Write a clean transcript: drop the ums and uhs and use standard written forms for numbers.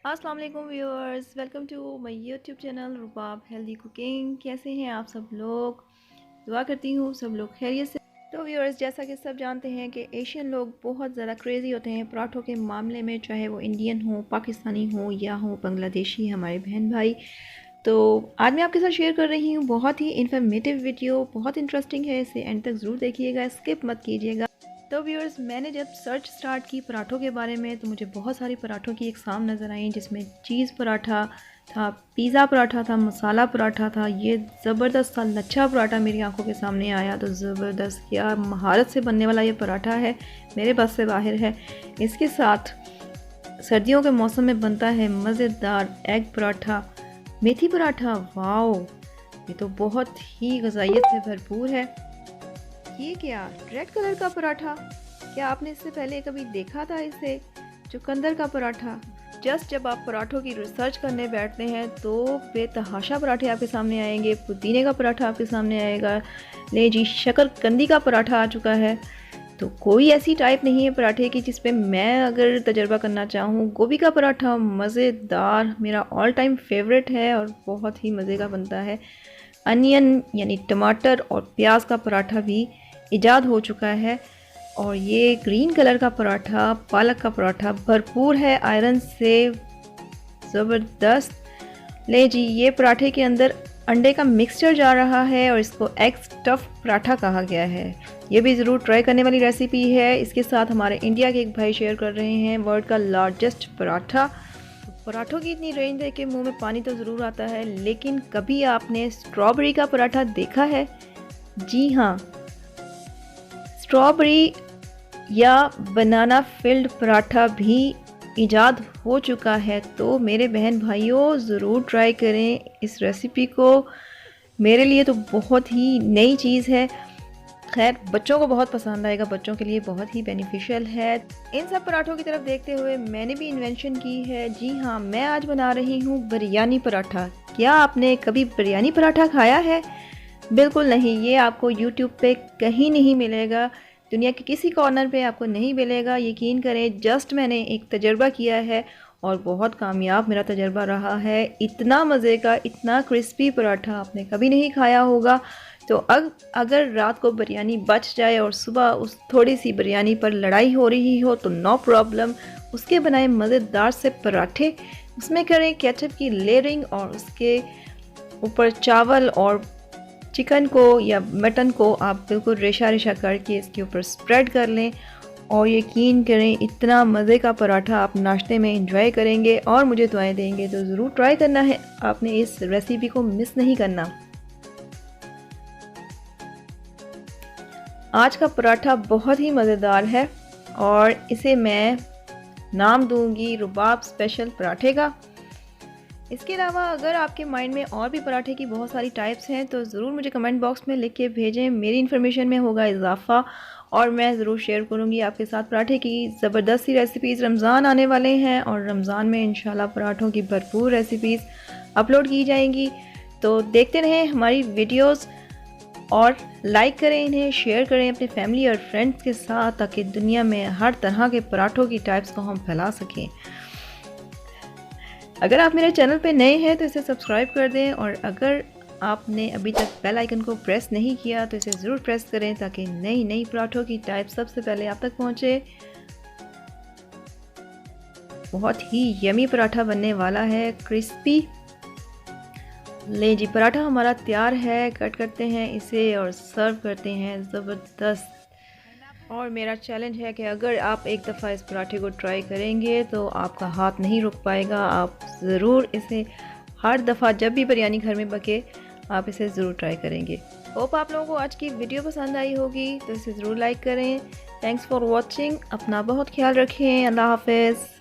अस्सलाम वालेकुम viewers, welcome to my YouTube channel Rubab healthy cooking. कैसे हैं आप सब लोग? दुआ करती हूँ सब लोग खैरियत से। तो व्यूअर्स, जैसा कि सब जानते हैं कि एशियन लोग बहुत ज़्यादा क्रेज़ी होते हैं पराठों के मामले में, चाहे वो इंडियन हो, पाकिस्तानी हो या हो बांग्लादेशी हमारे बहन भाई। तो आज मैं आपके साथ शेयर कर रही हूँ बहुत ही इन्फॉर्मेटिव वीडियो, बहुत इंटरेस्टिंग है, इसे एंड तक ज़रूर देखिएगा, स्किप मत कीजिएगा। तो व्यूअर्स, मैंने जब सर्च स्टार्ट की पराठों के बारे में तो मुझे बहुत सारी पराठों की इकसाम नज़र आई, जिसमें चीज़ पराठा था, पिज़्ज़ा पराठा था, मसाला पराठा था। ये ज़बरदस्त सा लच्छा पराठा मेरी आंखों के सामने आया तो ज़बरदस्त, क्या महारत से बनने वाला ये पराठा है, मेरे बस से बाहर है। इसके साथ सर्दियों के मौसम में बनता है मज़ेदार एग पराठा, मेथी पराठा। वाओ, ये तो बहुत ही गज़ाइयत से भरपूर है। ये क्या रेड कलर का पराठा, क्या आपने इससे पहले कभी देखा था इसे? चुकंदर का पराठा। जस्ट जब आप पराठों की रिसर्च करने बैठते हैं तो बेतहाशा पराठे आपके सामने आएंगे। पुदीने का पराठा आपके सामने आएगा, ले जी शकरकंदी का पराठा आ चुका है। तो कोई ऐसी टाइप नहीं है पराठे की जिस पे मैं अगर तजर्बा करना चाहूँ। गोभी का पराठा मज़ेदार, मेरा ऑल टाइम फेवरेट है और बहुत ही मज़े का बनता है। अनियन यानी टमाटर और प्याज का पराठा भी इजाद हो चुका है। और ये ग्रीन कलर का पराठा, पालक का पराठा भरपूर है आयरन से, ज़बरदस्त। ले जी, ये पराठे के अंदर अंडे का मिक्सचर जा रहा है और इसको एग स्टफ पराठा कहा गया है। ये भी ज़रूर ट्राई करने वाली रेसिपी है। इसके साथ हमारे इंडिया के एक भाई शेयर कर रहे हैं वर्ल्ड का लार्जेस्ट पराठा। पराठों की इतनी रेंज देख के मुँह में पानी तो ज़रूर आता है, लेकिन कभी आपने स्ट्रॉबेरी का पराठा देखा है? जी हाँ, स्ट्रॉबेरी या बनाना फिल्ड पराठा भी इजाद हो चुका है। तो मेरे बहन भाइयों, ज़रूर ट्राई करें इस रेसिपी को। मेरे लिए तो बहुत ही नई चीज़ है। खैर, बच्चों को बहुत पसंद आएगा, बच्चों के लिए बहुत ही बेनिफिशियल है। इन सब पराठों की तरफ देखते हुए मैंने भी इन्वेंशन की है। जी हाँ, मैं आज बना रही हूँ बिरयानी पराठा। क्या आपने कभी बिरयानी पराठा खाया है? बिल्कुल नहीं, ये आपको यूट्यूब पे कहीं नहीं मिलेगा, दुनिया के किसी कॉर्नर पे आपको नहीं मिलेगा, यकीन करें। जस्ट मैंने एक तजर्बा किया है और बहुत कामयाब मेरा तजर्बा रहा है। इतना मज़े का, इतना क्रिस्पी पराठा आपने कभी नहीं खाया होगा। तो अगर रात को बिरयानी बच जाए और सुबह उस थोड़ी सी बिरयानी पर लड़ाई हो रही हो तो नो प्रॉब्लम, उसके बनाए मज़ेदार से पराठे, उसमें करें केचप की लेयरिंग और उसके ऊपर चावल और चिकन को या मटन को आप बिल्कुल रेशा रेशा करके इसके ऊपर स्प्रेड कर लें और यकीन करें इतना मज़े का पराठा आप नाश्ते में एंजॉय करेंगे और मुझे दुआएं देंगे। तो ज़रूर ट्राई करना है आपने, इस रेसिपी को मिस नहीं करना। आज का पराठा बहुत ही मज़ेदार है और इसे मैं नाम दूंगी रुबाब स्पेशल पराठे का। इसके अलावा अगर आपके माइंड में और भी पराठे की बहुत सारी टाइप्स हैं तो ज़रूर मुझे कमेंट बॉक्स में लिख के भेजें, मेरी इन्फॉर्मेशन में होगा इजाफ़ा और मैं ज़रूर शेयर करूँगी आपके साथ पराठे की ज़बरदस्त सी रेसिपीज़। रमज़ान आने वाले हैं और रमज़ान में इंशाल्लाह पराठों की भरपूर रेसिपीज़ अपलोड की जाएंगी। तो देखते रहें हमारी वीडियोज़ और लाइक करें, इन्हें शेयर करें अपने फैमिली और फ्रेंड्स के साथ, ताकि दुनिया में हर तरह के पराठों की टाइप्स को हम फैला सकें। अगर आप मेरे चैनल पे नए हैं तो इसे सब्सक्राइब कर दें और अगर आपने अभी तक बेल आइकन को प्रेस नहीं किया तो इसे ज़रूर प्रेस करें ताकि नई नई पराठों की टाइप सबसे पहले आप तक पहुंचे। बहुत ही यमी पराठा बनने वाला है, क्रिस्पी। ले जी, पराठा हमारा तैयार है, कट करते हैं इसे और सर्व करते हैं। ज़बरदस्त। और मेरा चैलेंज है कि अगर आप एक दफ़ा इस पराठे को ट्राई करेंगे तो आपका हाथ नहीं रुक पाएगा। आप ज़रूर इसे हर दफ़ा जब भी बिरयानी घर में पके आप इसे ज़रूर ट्राई करेंगे। होप आप लोगों को आज की वीडियो पसंद आई होगी, तो इसे ज़रूर लाइक करें। Thanks for watching. अपना बहुत ख्याल रखें। अल्लाह हाफ़िज़।